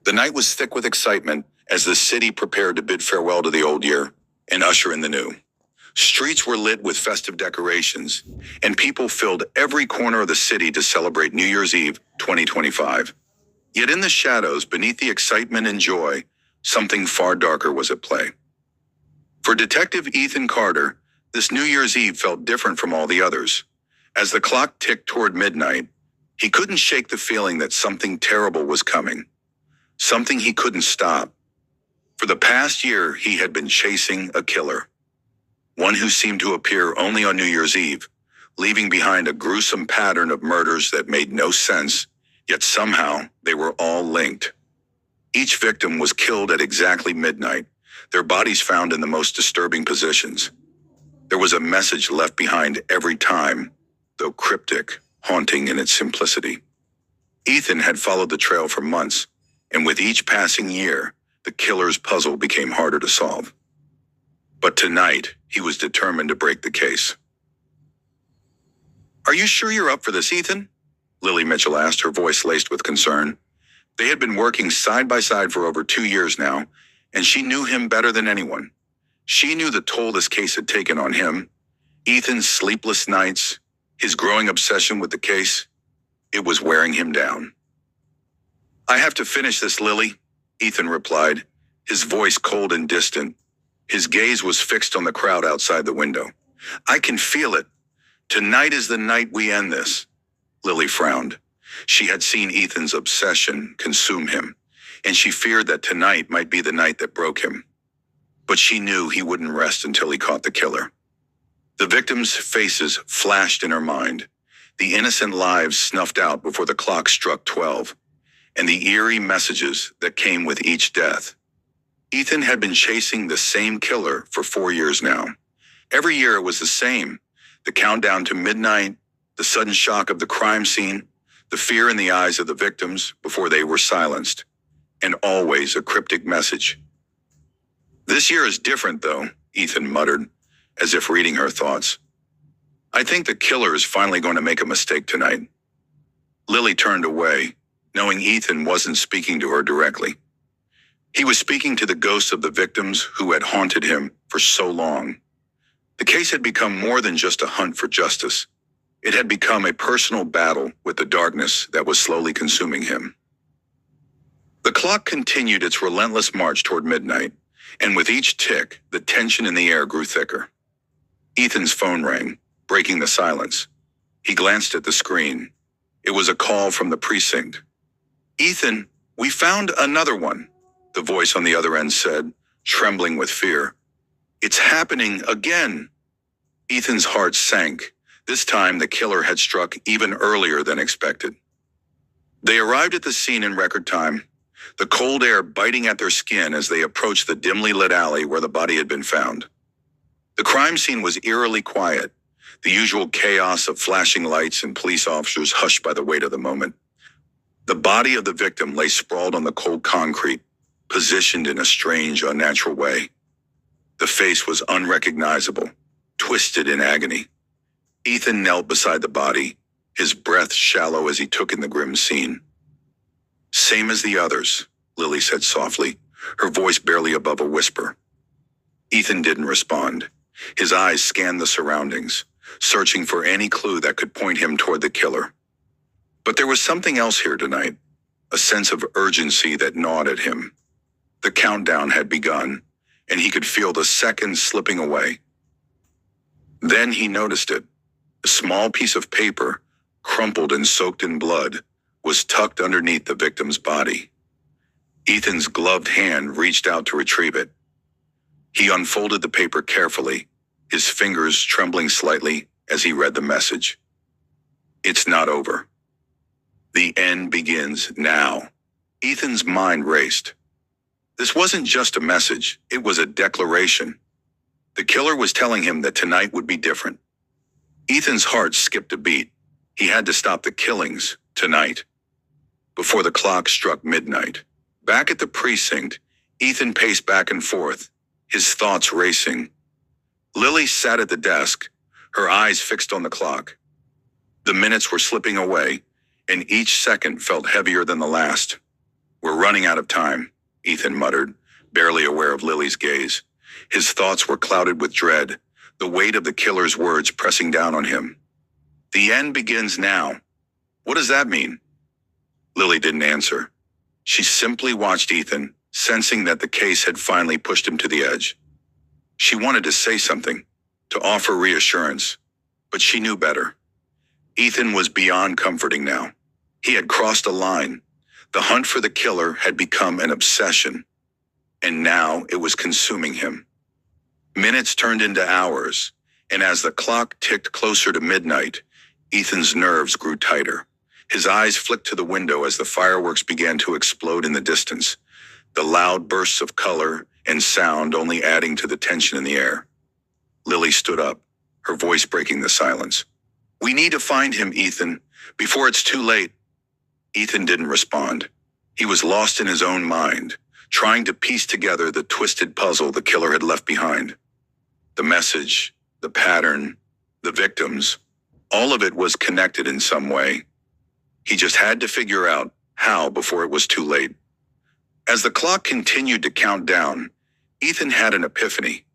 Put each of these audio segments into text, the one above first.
The night was thick with excitement as the city prepared to bid farewell to the old year and usher in the new. Streets were lit with festive decorations, and people filled every corner of the city to celebrate New Year's Eve 2025. Yet in the shadows, beneath the excitement and joy, something far darker was at play. For Detective Ethan Carter, this New Year's Eve felt different from all the others. As the clock ticked toward midnight, he couldn't shake the feeling that something terrible was coming. Something he couldn't stop. For the past year, he had been chasing a killer. One who seemed to appear only on New Year's Eve, leaving behind a gruesome pattern of murders that made no sense, yet somehow they were all linked. Each victim was killed at exactly midnight, their bodies found in the most disturbing positions. There was a message left behind every time, though cryptic, haunting in its simplicity. Ethan had followed the trail for months, and with each passing year, the killer's puzzle became harder to solve. But tonight, he was determined to break the case. "Are you sure you're up for this, Ethan?" Lily Mitchell asked, her voice laced with concern. They had been working side by side for over 2 years now, and she knew him better than anyone. She knew the toll this case had taken on him. Ethan's sleepless nights, his growing obsession with the case, it was wearing him down. "I have to finish this, Lily," Ethan replied, his voice cold and distant. His gaze was fixed on the crowd outside the window. "I can feel it. Tonight is the night we end this." Lily frowned. She had seen Ethan's obsession consume him, and she feared that tonight might be the night that broke him. But she knew he wouldn't rest until he caught the killer. The victims' faces flashed in her mind, the innocent lives snuffed out before the clock struck 12, and the eerie messages that came with each death. Ethan had been chasing the same killer for 4 years now. Every year it was the same. The countdown to midnight, the sudden shock of the crime scene, the fear in the eyes of the victims before they were silenced, and always a cryptic message. "This year is different, though," Ethan muttered, as if reading her thoughts. "I think the killer is finally going to make a mistake tonight." Lily turned away, knowing Ethan wasn't speaking to her directly. He was speaking to the ghosts of the victims who had haunted him for so long. The case had become more than just a hunt for justice. It had become a personal battle with the darkness that was slowly consuming him. The clock continued its relentless march toward midnight, and with each tick, the tension in the air grew thicker. Ethan's phone rang, breaking the silence. He glanced at the screen. It was a call from the precinct. "Ethan, we found another one," the voice on the other end said, trembling with fear. "It's happening again." Ethan's heart sank. This time the killer had struck even earlier than expected. They arrived at the scene in record time, the cold air biting at their skin as they approached the dimly lit alley where the body had been found. The crime scene was eerily quiet, the usual chaos of flashing lights and police officers hushed by the weight of the moment. The body of the victim lay sprawled on the cold concrete, positioned in a strange, unnatural way. The face was unrecognizable, twisted in agony. Ethan knelt beside the body, his breath shallow as he took in the grim scene. "Same as the others," Lily said softly, her voice barely above a whisper. Ethan didn't respond. His eyes scanned the surroundings, searching for any clue that could point him toward the killer. But there was something else here tonight, a sense of urgency that gnawed at him. The countdown had begun, and he could feel the seconds slipping away. Then he noticed it. A small piece of paper, crumpled and soaked in blood, was tucked underneath the victim's body. Ethan's gloved hand reached out to retrieve it. He unfolded the paper carefully, his fingers trembling slightly as he read the message. "It's not over. The end begins now." Ethan's mind raced. This wasn't just a message, it was a declaration. The killer was telling him that tonight would be different. Ethan's heart skipped a beat. He had to stop the killings tonight, before the clock struck midnight. Back at the precinct, Ethan paced back and forth, his thoughts racing. Lily sat at the desk, her eyes fixed on the clock. The minutes were slipping away, and each second felt heavier than the last. "We're running running out of time," Ethan muttered, barely aware of Lily's gaze. His thoughts were clouded with dread, the weight of the killer's words pressing down on him. "The end begins now. What does that mean?" Lily didn't answer. She simply watched Ethan, sensing that the case had finally pushed him to the edge. She wanted to say something, to offer reassurance, but she knew better. Ethan was beyond comforting now. He had crossed a line. The hunt for the killer had become an obsession, and now it was consuming him. Minutes turned into hours, and as the clock ticked closer to midnight, Ethan's nerves grew tighter. His eyes flicked to the window as the fireworks began to explode in the distance, the loud bursts of color and sound only adding to the tension in the air. Lily stood up, her voice breaking the silence. "We need to find him, Ethan, before it's too late." Ethan didn't respond. He was lost in his own mind, trying to piece together the twisted puzzle the killer had left behind. The message, the pattern, the victims, all of it was connected in some way. He just had to figure out how before it was too late. As the clock continued to count down, Ethan had an epiphany.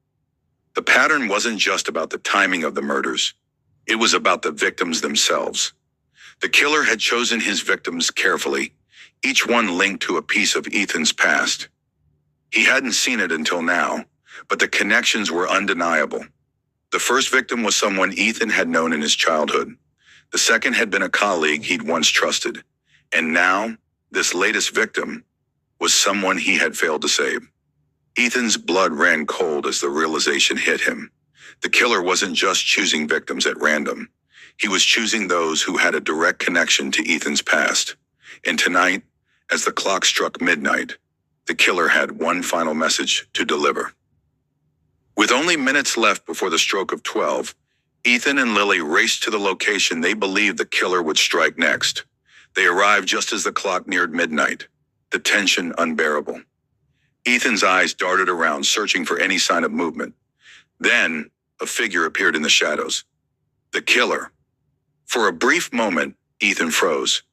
The pattern wasn't just about the timing of the murders. It was about the victims themselves. The killer had chosen his victims carefully, each one linked to a piece of Ethan's past. He hadn't seen it until now, but the connections were undeniable. The first victim was someone Ethan had known in his childhood. The second had been a colleague he'd once trusted. And now, this latest victim was someone he had failed to save. Ethan's blood ran cold as the realization hit him. The killer wasn't just choosing victims at random. He was choosing those who had a direct connection to Ethan's past. And tonight, as the clock struck midnight, the killer had one final message to deliver. With only minutes left before the stroke of 12, Ethan and Lily raced to the location they believed the killer would strike next. They arrived just as the clock neared midnight, the tension unbearable. Ethan's eyes darted around, searching for any sign of movement. Then, a figure appeared in the shadows. The killer. For a brief moment, Ethan froze.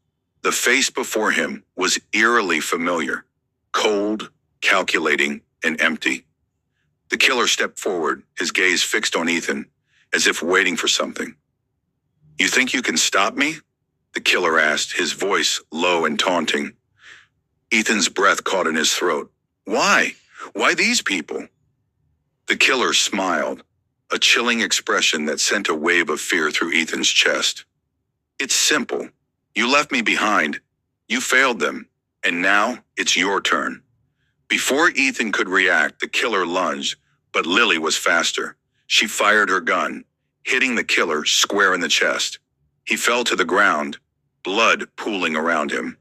The face before him was eerily familiar, cold, calculating, and empty. The killer stepped forward, his gaze fixed on Ethan, as if waiting for something. "You think you can stop me?" the killer asked, his voice low and taunting. Ethan's breath caught in his throat. "Why? Why these people?" The killer smiled, a chilling expression that sent a wave of fear through Ethan's chest. "It's simple. You left me behind. You failed them. And now it's your turn." Before Ethan could react, the killer lunged, but Lily was faster. She fired her gun, hitting the killer square in the chest. He fell to the ground, blood pooling around him.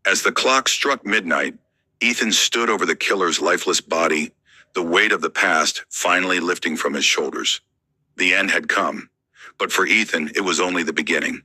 As the clock struck midnight, Ethan stood over the killer's lifeless body, the weight of the past finally lifting from his shoulders. The end had come, but for Ethan, it was only the beginning.